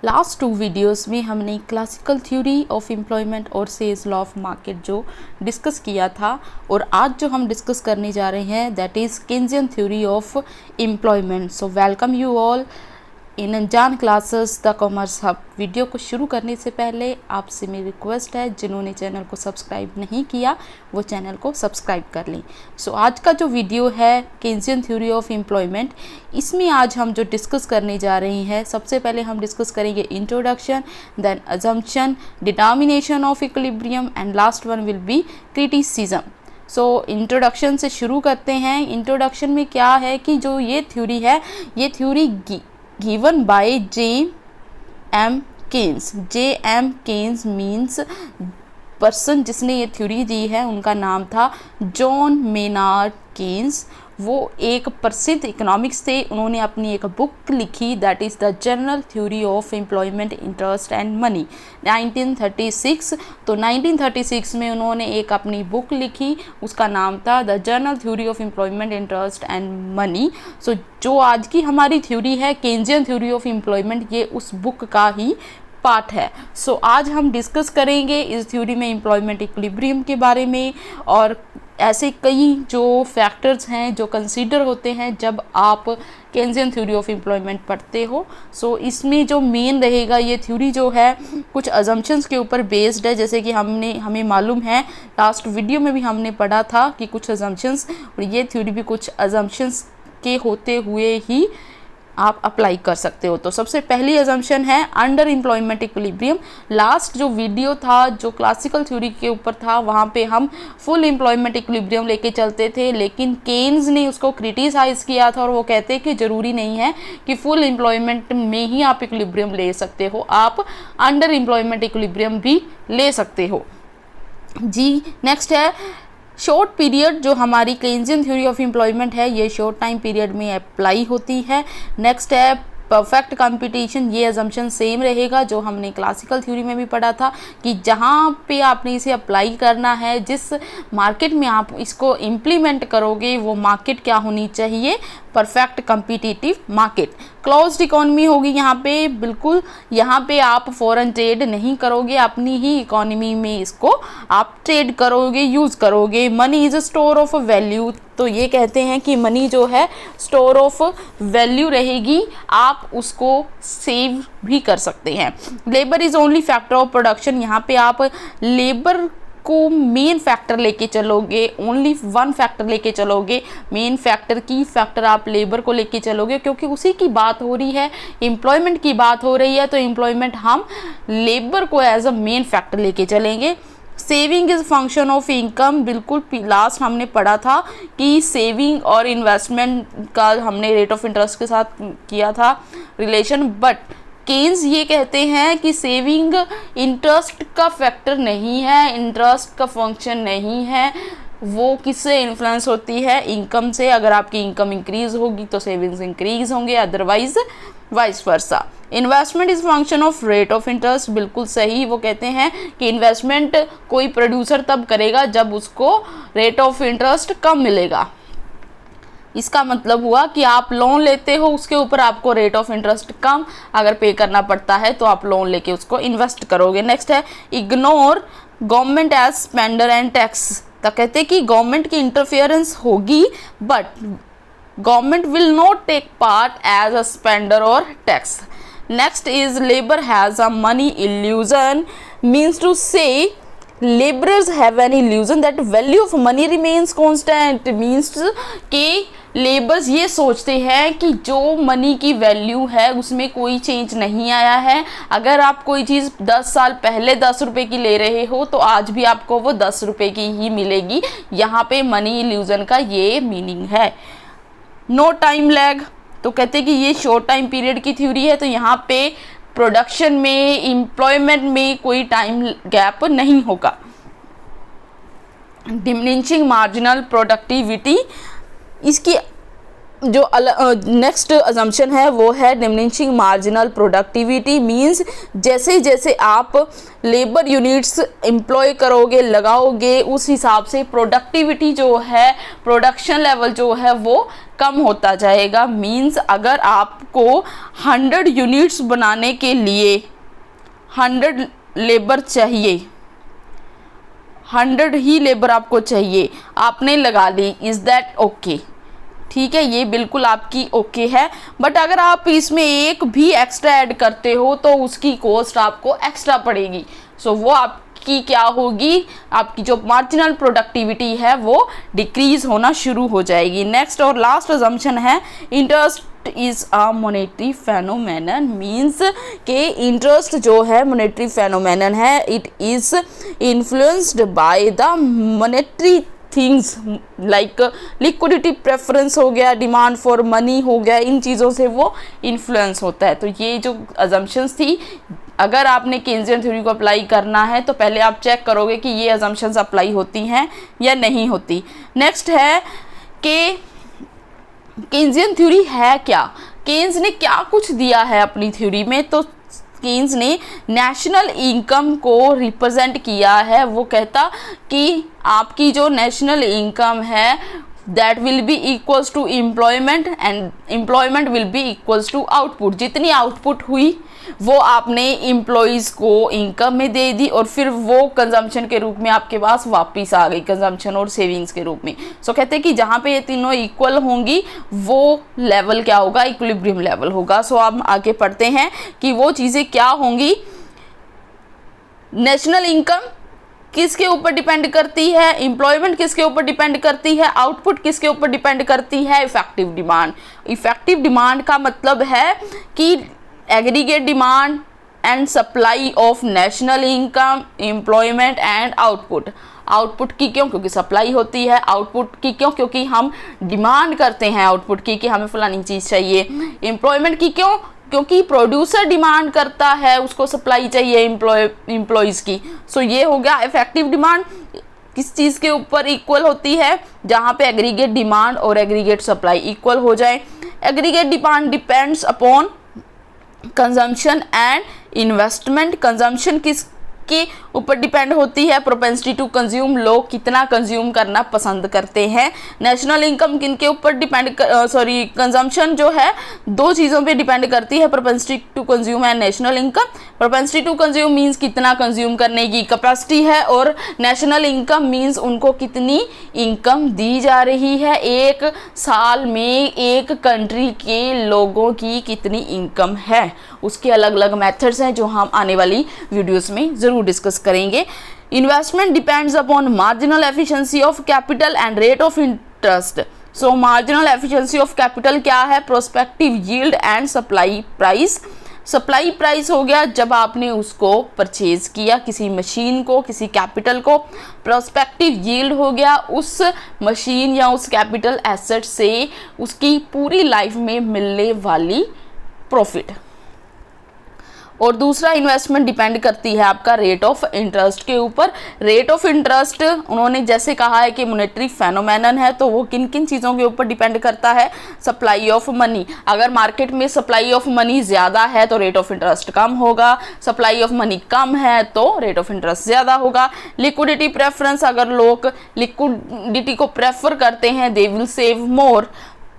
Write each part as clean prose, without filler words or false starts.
Last 2 videos में हमने classical theory of employment और सेल्स लॉ ऑफ मार्केट जो डिस्कस किया था, और आज जो हम डिस्कस करने जा रहे हैं that is Keynesian theory of employment. So welcome you all in Anjaan classes the commerce hub. Video को शुरू करने से पहले आपसे मेरी रिक्वेस्ट है, जिन्होंने चैनल को सब्सक्राइब नहीं किया वो चैनल को सब्सक्राइब कर लें। सो आज का जो वीडियो है केन्जियन थ्योरी ऑफ एम्प्लॉयमेंट, इसमें आज हम जो डिस्कस करने जा रहे हैं, सबसे पहले हम डिस्कस करेंगे introduction, then assumption, determination of equilibrium and last one will be criticism. So introduction से शुरू करते हैं। इंट्रोडक्शन में क्या है कि जो ये थ्योरी है, ये theory given by J.M. Keynes। J.M. Keynes means person जिसने ये थ्योरी दी है, उनका नाम था जॉन मेनार्ड केन्स। वो एक प्रसिद्ध इकोनॉमिक्स थे। उन्होंने अपनी एक बुक लिखी that is the General Theory of Employment, Interest and money 1936। तो 1936 में उन्होंने एक अपनी बुक लिखी, उसका नाम था The General Theory of Employment, Interest and Money. So जो आज की हमारी थ्योरी है केन्जियन थ्योरी ऑफ एम्प्लॉयमेंट, ये उस बुक का ही पार्ट है। सो आज हम डिस्कस करेंगे इस थ्योरी में एम्प्लॉयमेंट इक्विलिब्रियम के बारे में, और ऐसे कई जो फैक्टर्स हैं जो कंसीडर होते हैं जब आप केन्जियन थ्योरी ऑफ एम्प्लॉयमेंट पढ़ते हो। सो इसमें जो मेन रहेगा, ये थ्योरी जो है कुछ अजम्पशंस के ऊपर बेस्ड है। जैसे कि हमें मालूम है, लास्ट वीडियो में भी हमने पढ़ा था कि कुछ अजम्पशंस, और ये थ्योरी भी कुछ अजम्पशंस के होते हुए ही आप अप्लाई कर सकते हो। तो सबसे पहली अजम्पशन है अंडर एम्प्लॉयमेंट इक्विलिब्रियम। लास्ट जो वीडियो था जो क्लासिकल थ्योरी के ऊपर था, वहाँ पे हम फुल एम्प्लॉयमेंट इक्विलिब्रियम लेके चलते थे, लेकिन केन्स ने उसको क्रिटिसाइज़ किया था और वो कहते हैं कि ज़रूरी नहीं है कि फुल एम्प्लॉयमेंट में ही आप इक्विलिब्रियम ले सकते हो, आप अंडर एम्प्लॉयमेंट इक्विलिब्रियम भी ले सकते हो जी। नेक्स्ट है शॉर्ट पीरियड। जो हमारी केन्जियन थ्योरी ऑफ एम्प्लॉयमेंट है, ये शॉर्ट टाइम पीरियड में अप्लाई होती है। नेक्स्ट है परफेक्ट कंपटीशन। ये अजम्पशन सेम रहेगा जो हमने क्लासिकल थ्योरी में भी पढ़ा था कि जहाँ पे आपने इसे अप्लाई करना है, जिस मार्केट में आप इसको इम्प्लीमेंट करोगे, वो मार्केट क्या होनी चाहिए, perfect competitive market. Closed economy होगी यहाँ पे, बिल्कुल यहाँ पे आप फॉरेन ट्रेड नहीं करोगे, अपनी ही इकोनॉमी में इसको आप ट्रेड करोगे, यूज़ करोगे। Money is a store of value. तो ये कहते हैं कि मनी जो है स्टोर ऑफ वैल्यू रहेगी, आप उसको सेव भी कर सकते हैं। Labour is only factor of production. यहाँ पे आप लेबर को मेन फैक्टर लेके चलोगे, ओनली वन फैक्टर लेके चलोगे, मेन फैक्टर की फैक्टर आप लेबर को लेके चलोगे, क्योंकि उसी की बात हो रही है, एम्प्लॉयमेंट की बात हो रही है। तो एम्प्लॉयमेंट हम लेबर को एज अ मेन फैक्टर लेके चलेंगे। Saving is function of income. बिल्कुल लास्ट हमने पढ़ा था कि सेविंग और इन्वेस्टमेंट का हमने रेट ऑफ इंटरेस्ट के साथ किया था रिलेशन, बट केन्स ये कहते हैं कि सेविंग इंटरेस्ट का फैक्टर नहीं है, इंटरेस्ट का फंक्शन नहीं है। वो किससे इन्फ्लुएंस होती है, इनकम से। अगर आपकी इनकम इंक्रीज होगी तो सेविंग्स इंक्रीज होंगे, otherwise vice versa. Investment is function of rate of interest. बिल्कुल सही। वो कहते हैं कि इन्वेस्टमेंट कोई प्रोड्यूसर तब करेगा जब उसको रेट ऑफ इंटरेस्ट कम मिलेगा। इसका मतलब हुआ कि आप लोन लेते हो, उसके ऊपर आपको रेट ऑफ इंटरेस्ट कम अगर पे करना पड़ता है, तो आप लोन लेके उसको इन्वेस्ट करोगे। नेक्स्ट है ignore government as spender and tax. तो कहते हैं कि गवर्नमेंट की इंटरफेरेंस होगी, but government will not take part as a spender और tax. Next is labour has a money illusion, means to say laborers have an illusion that value of money remains constant। Means कि labours ये सोचते हैं कि जो money की value है उसमें कोई चेंज नहीं आया है। अगर आप कोई चीज़ 10 साल पहले 10 रुपये की ले रहे हो, तो आज भी आपको वो 10 रुपये की ही मिलेगी। यहाँ पे मनी इल्यूजन का ये मीनिंग है। No time lag. तो कहते हैं कि ये शॉर्ट टाइम पीरियड की थ्योरी है, तो यहाँ पे प्रोडक्शन में, एम्प्लॉयमेंट में कोई टाइम गैप नहीं होगा। डिमिनिशिंग मार्जिनल प्रोडक्टिविटी, इसकी जो नेक्स्ट अजम्पशन है वो है डिमिनिशिंग मार्जिनल प्रोडक्टिविटी। मींस जैसे जैसे आप लेबर यूनिट्स एम्प्लॉय करोगे, लगाओगे, उस हिसाब से प्रोडक्टिविटी जो है, प्रोडक्शन लेवल जो है वो कम होता जाएगा। मीन्स अगर आपको 100 यूनिट्स बनाने के लिए 100 लेबर चाहिए, 100 ही लेबर आपको चाहिए, आपने लगा ली, इज़ दैट ओके? ठीक है, ये बिल्कुल आपकी ओके है। बट अगर आप इसमें एक भी एक्स्ट्रा ऐड करते हो तो उसकी कॉस्ट आपको एक्स्ट्रा पड़ेगी। सो वो आपकी क्या होगी, आपकी जो मार्जिनल प्रोडक्टिविटी है वो डिक्रीज होना शुरू हो जाएगी। नेक्स्ट और लास्ट अजम्पशन है interest is a monetary phenomenon. Means के इंटरेस्ट जो है मॉनेटरी फेनोमेनन है, it is influenced by the monetary things like liquidity preference हो गया, डिमांड फॉर मनी हो गया, इन चीज़ों से वो इन्फ्लुएंस होता है। तो ये जो अजम्पशंस थी, अगर आपने केन्जियन थ्योरी को अप्लाई करना है तो पहले आप चेक करोगे कि ये अजम्पशंस अप्लाई होती हैं या नहीं होती। नेक्स्ट है कि केन्जियन थ्योरी है क्या, केन्स ने क्या कुछ दिया है अपनी थ्योरी में। तो केन्स ने नेशनल इनकम को रिप्रेजेंट किया है। वो कहता कि आपकी जो नेशनल इनकम है that will be equals to employment and employment will be equals to output. जितनी आउटपुट हुई वो आपने एम्प्लॉयज़ को इनकम में दे दी और फिर वो कंजम्पशन के रूप में आपके पास वापस आ गई, कंजम्पशन और सेविंग्स के रूप में। सो कहते हैं कि जहाँ पे ये तीनों इक्वल होंगी वो लेवल क्या होगा, इक्विलिब्रियम लेवल होगा। सो आप आगे पढ़ते हैं कि वो चीज़ें क्या होंगी। नेशनल इनकम किसके ऊपर डिपेंड करती है, एम्प्लॉयमेंट किसके ऊपर डिपेंड करती है, आउटपुट किसके ऊपर डिपेंड करती है, इफेक्टिव डिमांड। इफेक्टिव डिमांड का मतलब है कि aggregate demand and supply of national income, employment and output. Output की क्यों, क्योंकि सप्लाई होती है। आउटपुट की क्यों, क्योंकि हम डिमांड करते हैं आउटपुट की कि हमें फलानी चीज़ चाहिए। एम्प्लॉयमेंट की क्यों, क्योंकि प्रोड्यूसर डिमांड करता है, उसको सप्लाई चाहिए एम्प्लॉयज़ की। सो ये हो गया इफेक्टिव डिमांड। किस चीज़ के ऊपर इक्वल होती है, जहाँ पे एग्रीगेट डिमांड और एग्रीगेट सप्लाई इक्वल हो जाए। Aggregate demand depends upon consumption and investment. Consumption किसके ऊपर डिपेंड होती है, प्रोपेंसिटी टू कंज्यूम, लोग कितना कंज्यूम करना पसंद करते हैं। नेशनल इनकम किनके ऊपर डिपेंड कंजम्पशन जो है दो चीज़ों पे डिपेंड करती है, propensity to consume and national income. Propensity to consume means कितना कंज्यूम करने की कैपेसिटी है, और नेशनल इनकम मीन्स उनको कितनी इनकम दी जा रही है, एक साल में एक कंट्री के लोगों की कितनी इनकम है। उसके अलग अलग मेथड्स हैं जो हम आने वाली वीडियोस में ज़रूर डिस्कस करेंगे। Investment depends upon marginal efficiency of capital and rate of interest. So marginal efficiency of capital क्या है, prospective yield and supply price. Supply price हो गया जब आपने उसको परचेज किया, किसी मशीन को, किसी कैपिटल को। प्रोस्पेक्टिव यील्ड हो गया उस मशीन या उस कैपिटल एसेट से उसकी पूरी लाइफ में मिलने वाली प्रॉफिट। और दूसरा इन्वेस्टमेंट डिपेंड करती है आपका रेट ऑफ इंटरेस्ट के ऊपर। रेट ऑफ इंटरेस्ट उन्होंने जैसे कहा है कि मॉनेटरी फेनोमेनन है, तो वो किन किन चीज़ों के ऊपर डिपेंड करता है, सप्लाई ऑफ मनी। अगर मार्केट में सप्लाई ऑफ मनी ज़्यादा है तो रेट ऑफ इंटरेस्ट कम होगा, सप्लाई ऑफ मनी कम है तो रेट ऑफ इंटरेस्ट ज़्यादा होगा। लिक्विडिटी प्रेफरेंस, अगर लोग लिक्विडिटी को प्रेफर करते हैं दे विल सेव मोर,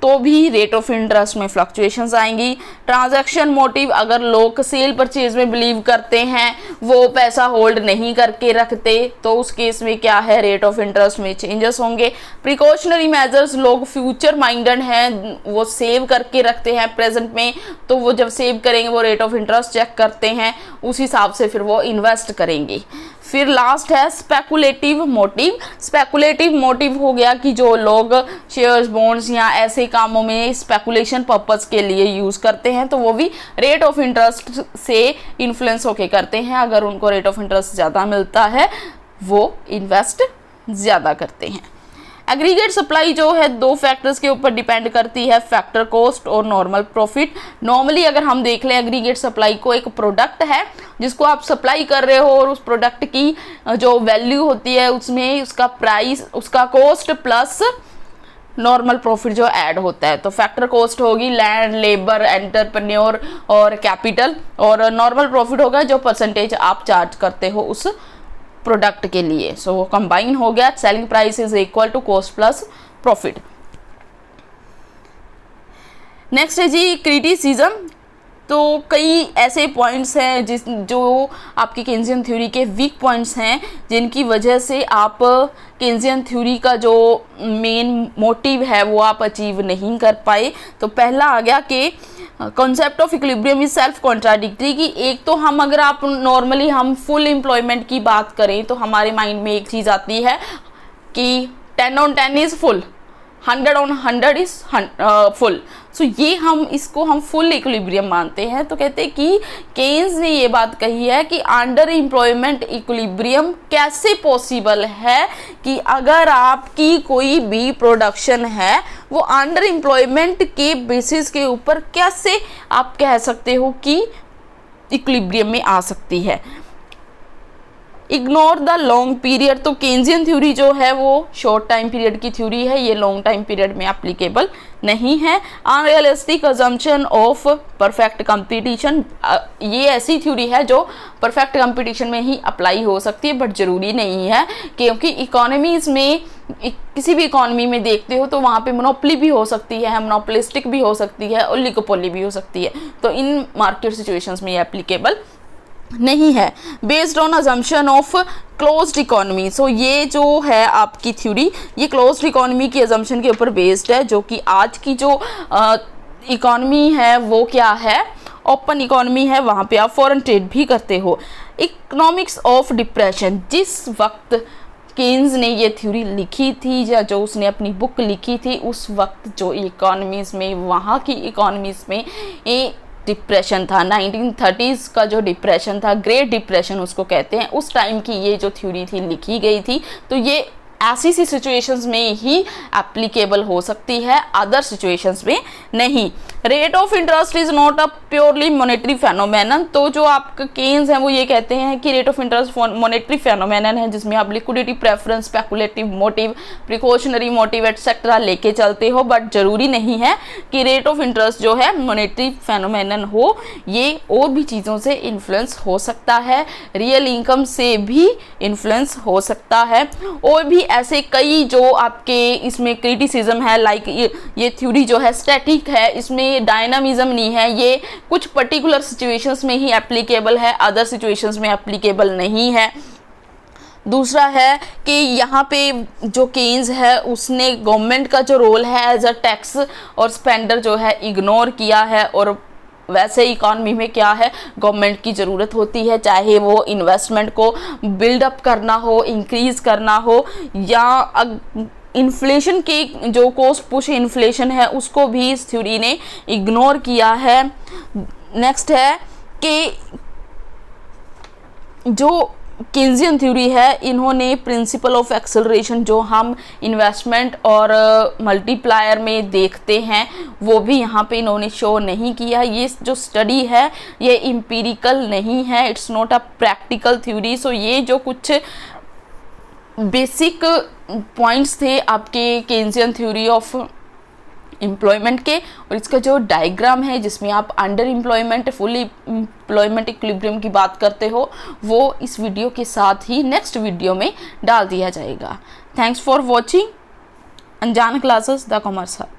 तो भी रेट ऑफ इंटरेस्ट में फ्लक्चुएशंस आएंगी। ट्रांजैक्शन मोटिव, अगर लोग सेल परचेज में बिलीव करते हैं, वो पैसा होल्ड नहीं करके रखते, तो उस केस में क्या है, रेट ऑफ इंटरेस्ट में चेंजेस होंगे। प्रिकॉशनरी मेजर्स, लोग फ्यूचर माइंडेड हैं, वो सेव करके रखते हैं प्रेजेंट में, तो वो जब सेव करेंगे वो रेट ऑफ इंटरेस्ट चेक करते हैं, उस हिसाब से फिर वो इन्वेस्ट करेंगे। फिर लास्ट है स्पेकुलेटिव मोटिव। स्पेकुलेटिव मोटिव हो गया कि जो लोग शेयर्स, बॉन्ड्स या ऐसे कामों में स्पेकुलेशन पर्पस के लिए यूज़ करते हैं, तो वो भी रेट ऑफ इंटरेस्ट से इन्फ्लुएंस होके करते हैं। अगर उनको रेट ऑफ इंटरेस्ट ज़्यादा मिलता है वो इन्वेस्ट ज़्यादा करते हैं। एग्रीगेट सप्लाई जो है दो फैक्टर्स के ऊपर डिपेंड करती है, फैक्टर कॉस्ट और नॉर्मल प्रॉफिट। नॉर्मली अगर हम देख लें एग्रीगेट सप्लाई को, एक प्रोडक्ट है जिसको आप सप्लाई कर रहे हो और उस प्रोडक्ट की जो वैल्यू होती है उसमें उसका प्राइस, उसका कॉस्ट प्लस नॉर्मल प्रॉफिट जो ऐड होता है। तो फैक्टर कॉस्ट होगी लैंड, लेबर, एंटरप्रेन्योर और कैपिटल, और नॉर्मल प्रॉफिट होगा जो परसेंटेज आप चार्ज करते हो उस प्रोडक्ट के लिए। सो वो कंबाइन हो गया, selling price is equal to cost plus profit. Next है जी क्रिटिसिज्म। तो कई ऐसे पॉइंट्स हैं जो आपकी केन्जियन थ्योरी के वीक पॉइंट्स हैं, जिनकी वजह से आप केन्जियन थ्योरी का जो मेन मोटिव है वो आप अचीव नहीं कर पाए। तो पहला आ गया कि concept of equilibrium is self contradictory, कि एक तो हम अगर आप नॉर्मली हम फुल एम्प्लॉयमेंट की बात करें तो हमारे माइंड में एक चीज़ आती है कि 10 on 10 is full, 100 on 100 is full. So ये हम फुल इक्विलिब्रियम मानते हैं। तो कहते हैं कि केन्स ने ये बात कही है कि अंडर एम्प्लॉयमेंट इक्विलिब्रियम कैसे पॉसिबल है, कि अगर आपकी कोई भी प्रोडक्शन है वो अंडर एम्प्लॉयमेंट के बेसिस के ऊपर कैसे आप कह सकते हो कि इक्विलिब्रियम में आ सकती है। Ignore the long period. तो केन्जियन थ्योरी जो है वो शॉर्ट टाइम पीरियड की थ्योरी है, ये लॉन्ग टाइम पीरियड में एप्लीकेबल नहीं है। Unrealistic assumption of perfect competition, ये ऐसी थ्योरी है जो परफेक्ट कंपटीशन में ही अप्लाई हो सकती है, बट ज़रूरी नहीं है, क्योंकि इकोनॉमीज़ में किसी भी इकोनॉमी में देखते हो तो वहाँ पे मोनोपोली भी हो सकती है, मोनोपोलिस्टिक भी हो सकती है, ओलिगोपोली भी हो सकती है। तो इन मार्केट सिचुएशंस में ये एप्लीकेबल नहीं है। Based on assumption of closed economy. So ये जो है आपकी थ्योरी, ये क्लोज्ड इकोनॉमी की अजम्पशन के ऊपर बेस्ड है, जो कि आज की जो इकोनॉमी है वो क्या है, ओपन इकोनॉमी है, वहाँ पे आप फॉरेन ट्रेड भी करते हो। इकोनॉमिक्स ऑफ डिप्रेशन, जिस वक्त केन्स ने ये थ्योरी लिखी थी या जो उसने अपनी बुक लिखी थी, उस वक्त जो इकोनॉमीज़ में, वहाँ की इकोनॉमीज़ में डिप्रेशन था, 1930s का जो डिप्रेशन था, ग्रेट डिप्रेशन उसको कहते हैं, उस टाइम की ये जो थ्योरी थी लिखी गई थी। तो ये ऐसी सी सिचुएशंस में ही एप्लीकेबल हो सकती है, अदर सिचुएशंस में नहीं। Rate of interest is not a purely monetary phenomenon. तो जो आपका केन्स हैं वो ये कहते हैं कि rate of interest monetary phenomenon है, जिसमें आप liquidity preference, speculative motive, precautionary motive etcetera लेके चलते हो, बट जरूरी नहीं है कि रेट ऑफ इंटरेस्ट जो है मॉनेटरी फेनोमेनन हो, ये और भी चीज़ों से इन्फ्लुएंस हो सकता है, रियल इनकम से भी इन्फ्लुएंस हो सकता है, और भी ऐसे कई जो आपके इसमें क्रिटिसिज्म है। लाइक ये थ्योरी जो है स्टैटिक है, इसमें डायनामिज्म नहीं है, ये कुछ पर्टिकुलर सिचुएशंस में ही एप्लीकेबल है, अदर सिचुएशंस में एप्लीकेबल नहीं है। दूसरा है कि यहाँ पे जो केन्स है उसने गवर्नमेंट का जो रोल है एज अ टैक्स और स्पेंडर जो है इग्नोर किया है, और वैसे इकॉनमी में क्या है, गवर्नमेंट की ज़रूरत होती है, चाहे वो इन्वेस्टमेंट को बिल्डअप करना हो, इंक्रीज़ करना हो, या इन्फ्लेशन के जो कॉस्ट पुश इन्फ्लेशन है उसको भी इस थ्योरी ने इग्नोर किया है। नेक्स्ट है कि जो केन्जियन थ्योरी है, इन्होंने प्रिंसिपल ऑफ एक्सेलरेशन जो हम इन्वेस्टमेंट और मल्टीप्लायर में देखते हैं वो भी यहाँ पे इन्होंने शो नहीं किया। ये जो स्टडी है ये इम्पीरिकल नहीं है, it's not a practical theory. So ये जो कुछ बेसिक पॉइंट्स थे आपके केन्जियन थ्योरी ऑफ एम्प्लॉयमेंट के, और इसका जो डायग्राम है जिसमें आप under employment, full employment equilibrium की बात करते हो, वो इस वीडियो के साथ ही नेक्स्ट वीडियो में डाल दिया जाएगा। थैंक्स फॉर वॉचिंग अनजान क्लासेस द कॉमर्स हब।